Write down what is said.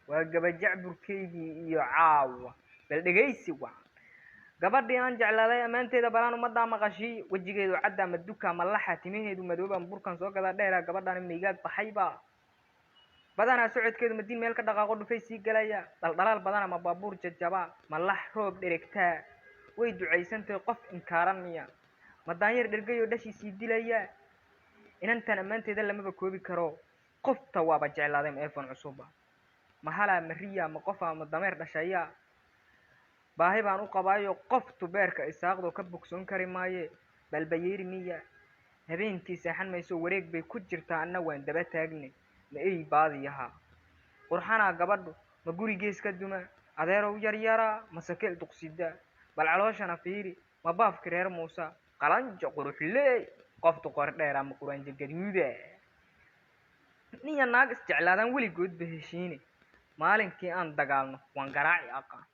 وقبل جعبر كيدي يعاو بل دقيسي وان gabadhii aan jeclaaday amaanteeda balaan umada maqashii wajigeedu cadda maduka malaxa timaheedu madooban burkan soo gada dheera gabadhan miigaag baxayba badana socodkeedu madin meel ka dhaqaaqo dhufay sii galaya daldalaal badan ama baabuur jajaba malax roob dheregta way duceysantay qof inkaaran miya madaanyar dhergayo dhashi sii dilaya inantan amaanteeda lama koobi karo qofta waaba jeclaaday iPhone cusuba mahala mariya ma qof ama dameer dhashaya baahi baan u qabaayo qoftu beerka isaaqdo ka bogsoon kari maaye balbayeeri miya habeenkii saxan mayso wareeg bay ku jirtaa anna waan daba taagnay ma ay baadiyaha qurxana gabadhu ma gurigees ka duma adeerow yar yara masakeel duqsida bal calooshana fiiri ma baafki reer Muusa qalanjo quruxley qoftu qor dheer ama quraanjo gaduuda niya naag isjeclaadan weligood ba heshiini maalinkii aan dagaalno waan garaaci aqaan